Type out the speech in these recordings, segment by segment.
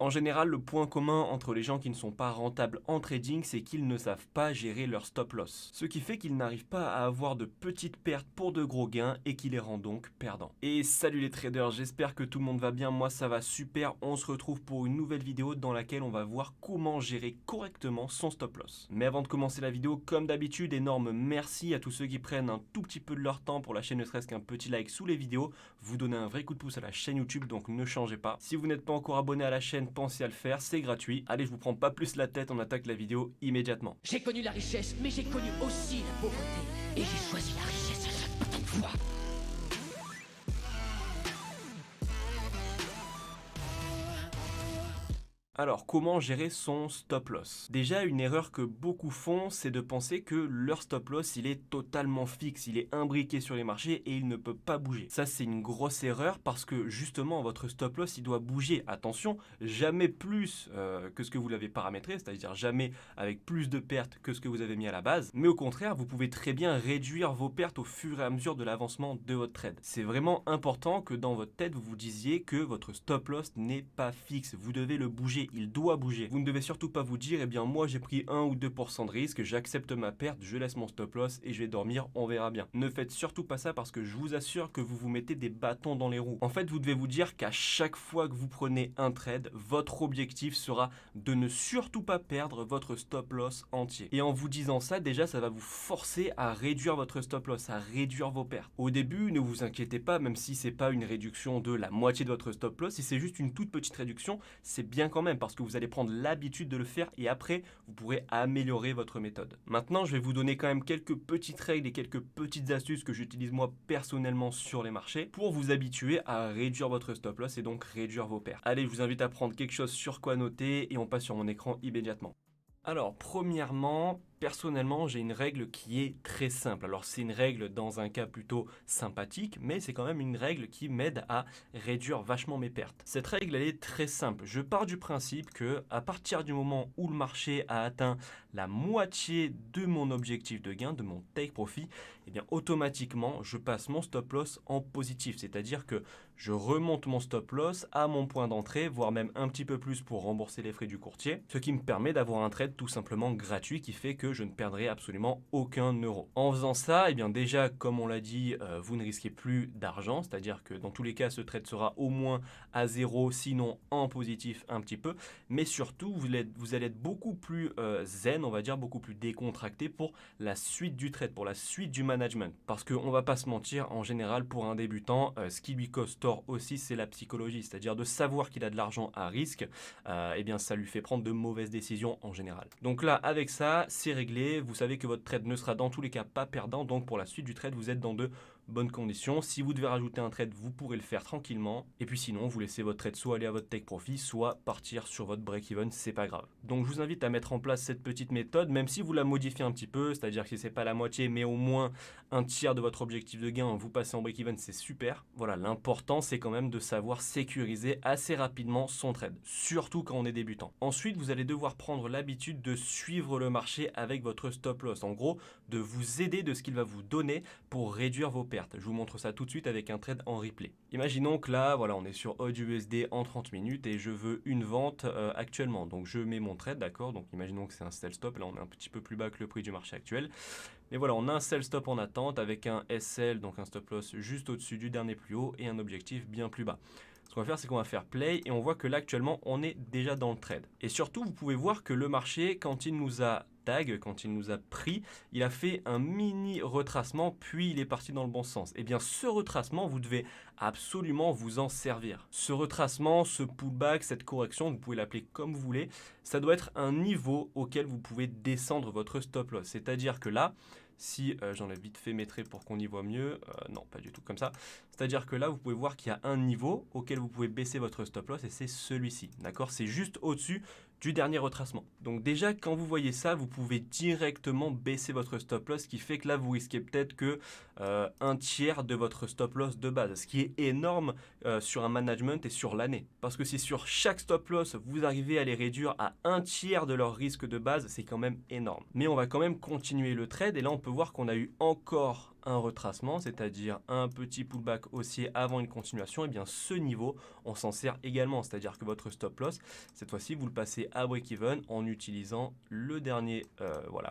En général, le point commun entre les gens qui ne sont pas rentables en trading, c'est qu'ils ne savent pas gérer leur stop loss. Ce qui fait qu'ils n'arrivent pas à avoir de petites pertes pour de gros gains et qui les rend donc perdants. Et salut les traders, j'espère que tout le monde va bien, moi ça va super. On se retrouve pour une nouvelle vidéo dans laquelle on va voir comment gérer correctement son stop loss. Mais avant de commencer la vidéo, comme d'habitude, énorme merci à tous ceux qui prennent un tout petit peu de leur temps pour lâcher ne serait-ce qu'un petit like sous les vidéos. Vous donnez un vrai coup de pouce à la chaîne YouTube, donc ne changez pas. Si vous n'êtes pas encore abonné à la chaîne, pensez à le faire, c'est gratuit. Allez, je vous prends pas plus la tête, on attaque la vidéo immédiatement. J'ai connu la richesse, mais j'ai connu aussi la pauvreté. Et j'ai choisi la richesse à chaque putain de fois. Alors, comment gérer son stop loss? Déjà, une erreur que beaucoup font, c'est de penser que leur stop loss, il est totalement fixe, il est imbriqué sur les marchés et il ne peut pas bouger. Ça, c'est une grosse erreur parce que justement, votre stop loss, il doit bouger. Attention, jamais plus que ce que vous l'avez paramétré, c'est-à-dire jamais avec plus de pertes que ce que vous avez mis à la base. Mais au contraire, vous pouvez très bien réduire vos pertes au fur et à mesure de l'avancement de votre trade. C'est vraiment important que dans votre tête, vous vous disiez que votre stop loss n'est pas fixe. Vous devez le bouger. Il doit bouger. Vous ne devez surtout pas vous dire, eh bien moi j'ai pris 1 ou 2% de risque, j'accepte ma perte, je laisse mon stop loss et je vais dormir, on verra bien. Ne faites surtout pas ça parce que je vous assure que vous vous mettez des bâtons dans les roues. En fait, vous devez vous dire qu'à chaque fois que vous prenez un trade, votre objectif sera de ne surtout pas perdre votre stop loss entier. Et en vous disant ça, déjà ça va vous forcer à réduire votre stop loss, à réduire vos pertes. Au début, ne vous inquiétez pas, même si c'est pas une réduction de la moitié de votre stop loss, si c'est juste une toute petite réduction, c'est bien quand même parce que vous allez prendre l'habitude de le faire et après, vous pourrez améliorer votre méthode. Maintenant, je vais vous donner quand même quelques petites règles et quelques petites astuces que j'utilise moi personnellement sur les marchés pour vous habituer à réduire votre stop loss et donc réduire vos pertes. Allez, je vous invite à prendre quelque chose sur quoi noter et on passe sur mon écran immédiatement. Alors, premièrement, personnellement, j'ai une règle qui est très simple. Alors, c'est une règle dans un cas plutôt sympathique, mais c'est quand même une règle qui m'aide à réduire vachement mes pertes. Cette règle, elle est très simple. Je pars du principe que à partir du moment où le marché a atteint la moitié de mon objectif de gain, de mon take profit, eh bien, automatiquement, je passe mon stop loss en positif. C'est-à-dire que je remonte mon stop loss à mon point d'entrée, voire même un petit peu plus pour rembourser les frais du courtier, ce qui me permet d'avoir un trade tout simplement gratuit qui fait que je ne perdrai absolument aucun euro. En faisant ça, eh bien déjà, comme on l'a dit, vous ne risquez plus d'argent, c'est-à-dire que dans tous les cas, ce trade sera au moins à zéro, sinon en positif un petit peu, mais surtout, vous allez être beaucoup plus zen, on va dire, beaucoup plus décontracté pour la suite du trade, pour la suite du management. Parce qu'on va pas se mentir, en général, pour un débutant, ce qui lui cause tort aussi, c'est la psychologie, c'est-à-dire de savoir qu'il a de l'argent à risque, eh bien ça lui fait prendre de mauvaises décisions en général. Donc là, avec ça, c'est réglé. Vous savez que votre trade ne sera dans tous les cas pas perdant. Donc pour la suite du trade, vous êtes dans de bonnes conditions. Si vous devez rajouter un trade, vous pourrez le faire tranquillement. Et puis sinon, vous laissez votre trade soit aller à votre take profit, soit partir sur votre break-even, c'est pas grave. Donc je vous invite à mettre en place cette petite méthode, même si vous la modifiez un petit peu, c'est-à-dire que si c'est pas la moitié, mais au moins un tiers de votre objectif de gain, vous passez en break-even, c'est super. Voilà, l'important c'est quand même de savoir sécuriser assez rapidement son trade, surtout quand on est débutant. Ensuite, vous allez devoir prendre l'habitude de suivre le marché avec votre stop loss. En gros, de vous aider de ce qu'il va vous donner pour réduire vos pertes. Je vous montre ça tout de suite avec un trade en replay. Imaginons que là, voilà, on est sur AUD en 30 minutes et je veux une vente actuellement. Donc je mets mon trade, d'accord? Donc imaginons que c'est un sell stop. Là, on est un petit peu plus bas que le prix du marché actuel. Mais voilà, on a un sell stop en attente avec un SL, donc un stop loss juste au-dessus du dernier plus haut et un objectif bien plus bas. Ce qu'on va faire, c'est qu'on va faire play et on voit que là, actuellement, on est déjà dans le trade. Et surtout, vous pouvez voir que le marché, quand il nous a tag, quand il nous a pris, il a fait un mini retracement, puis il est parti dans le bon sens. Et bien, ce retracement, vous devez absolument vous en servir. Ce retracement, ce pullback, cette correction, vous pouvez l'appeler comme vous voulez, ça doit être un niveau auquel vous pouvez descendre votre stop loss. C'est-à-dire que là, si j'enlève vite fait mes traits pour qu'on y voit mieux, non, pas du tout comme ça. C'est-à-dire que là, vous pouvez voir qu'il y a un niveau auquel vous pouvez baisser votre stop loss et c'est celui-ci, d'accord? C'est juste au-dessus du dernier retracement. Donc déjà, quand vous voyez ça, vous pouvez directement baisser votre stop loss, ce qui fait que là, vous risquez peut-être que un tiers de votre stop loss de base, ce qui est énorme sur un management et sur l'année. Parce que si sur chaque stop loss, vous arrivez à les réduire à un tiers de leur risque de base, c'est quand même énorme. Mais on va quand même continuer le trade et là, on peut voir qu'on a eu encore un retracement, c'est-à-dire un petit pullback haussier avant une continuation, et bien ce niveau, on s'en sert également. C'est-à-dire que votre stop loss, cette fois-ci, vous le passez à break-even en utilisant le dernier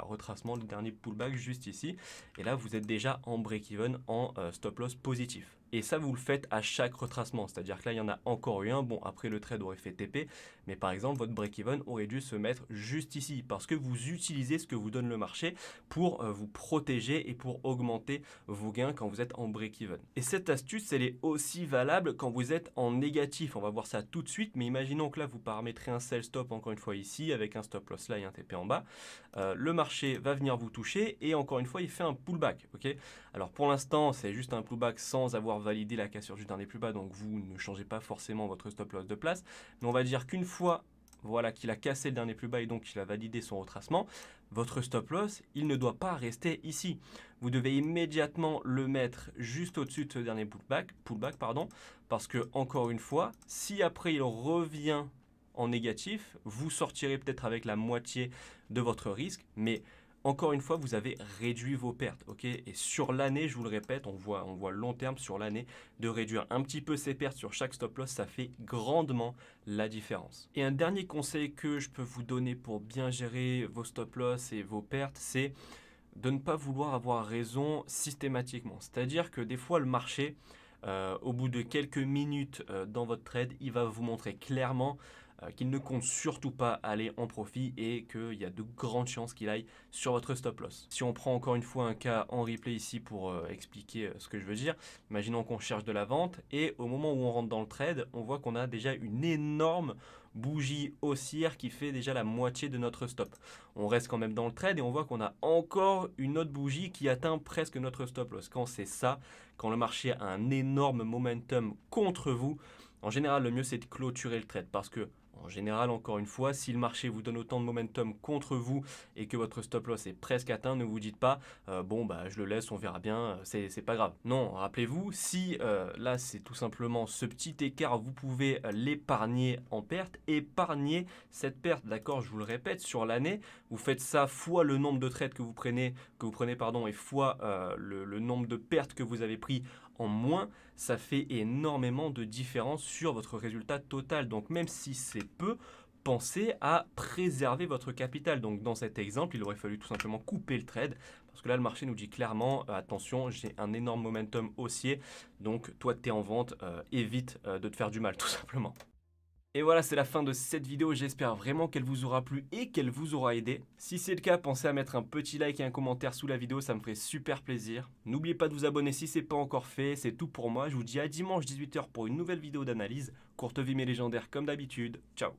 retracement, le dernier pullback juste ici. Et là, vous êtes déjà en break-even en stop loss positif. Et ça, vous le faites à chaque retracement. C'est-à-dire que là, il y en a encore eu un. Bon, après, le trade aurait fait TP. Mais par exemple, votre break-even aurait dû se mettre juste ici. Parce que vous utilisez ce que vous donne le marché pour vous protéger et pour augmenter vos gains quand vous êtes en break-even. Et cette astuce, elle est aussi valable quand vous êtes en négatif. On va voir ça tout de suite. Mais imaginons que là, vous paramétrez un sell stop encore une fois ici avec un stop loss là et un TP en bas. Le marché va venir vous toucher et encore une fois, il fait un pullback. Ok. Alors pour l'instant, c'est juste un pullback sans avoir validé la cassure du dernier plus bas, donc vous ne changez pas forcément votre stop loss de place. Mais on va dire qu'une fois qu'il a cassé le dernier plus bas et donc qu'il a validé son retracement, votre stop loss, il ne doit pas rester ici. Vous devez immédiatement le mettre juste au-dessus de ce dernier pullback, parce que encore une fois, si après il revient en négatif, vous sortirez peut-être avec la moitié de votre risque, mais encore une fois, vous avez réduit vos pertes, ok? Et sur l'année, je vous le répète, on voit long terme sur l'année, de réduire un petit peu ses pertes sur chaque stop loss, ça fait grandement la différence. Et un dernier conseil que je peux vous donner pour bien gérer vos stop loss et vos pertes, c'est de ne pas vouloir avoir raison systématiquement. C'est-à-dire que des fois, le marché, au bout de quelques minutes dans votre trade, il va vous montrer clairement qu'il ne compte surtout pas aller en profit et qu'il y a de grandes chances qu'il aille sur votre stop loss. Si on prend encore une fois un cas en replay ici pour expliquer ce que je veux dire, imaginons qu'on cherche de la vente et au moment où on rentre dans le trade, on voit qu'on a déjà une énorme bougie haussière qui fait déjà la moitié de notre stop. On reste quand même dans le trade et on voit qu'on a encore une autre bougie qui atteint presque notre stop loss. Quand c'est ça, quand le marché a un énorme momentum contre vous, en général, le mieux c'est de clôturer le trade parce que en général, encore une fois, si le marché vous donne autant de momentum contre vous et que votre stop loss est presque atteint, ne vous dites pas je le laisse, on verra bien, c'est pas grave. Non, rappelez-vous, si là c'est tout simplement ce petit écart, vous pouvez l'épargner en perte, épargner cette perte, d'accord, je vous le répète, sur l'année, vous faites ça fois le nombre de trades que vous prenez et fois le nombre de pertes que vous avez pris en moins, ça fait énormément de différence sur votre résultat total. Donc même si c'est peu, pensez à préserver votre capital. Donc dans cet exemple, il aurait fallu tout simplement couper le trade parce que là le marché nous dit clairement attention, j'ai un énorme momentum haussier. Donc toi tu es en vente, évite de te faire du mal tout simplement. Et voilà, c'est la fin de cette vidéo, j'espère vraiment qu'elle vous aura plu et qu'elle vous aura aidé. Si c'est le cas, pensez à mettre un petit like et un commentaire sous la vidéo, ça me ferait super plaisir. N'oubliez pas de vous abonner si ce n'est pas encore fait, c'est tout pour moi. Je vous dis à dimanche 18 h pour une nouvelle vidéo d'analyse. Courte vie mais légendaire comme d'habitude. Ciao.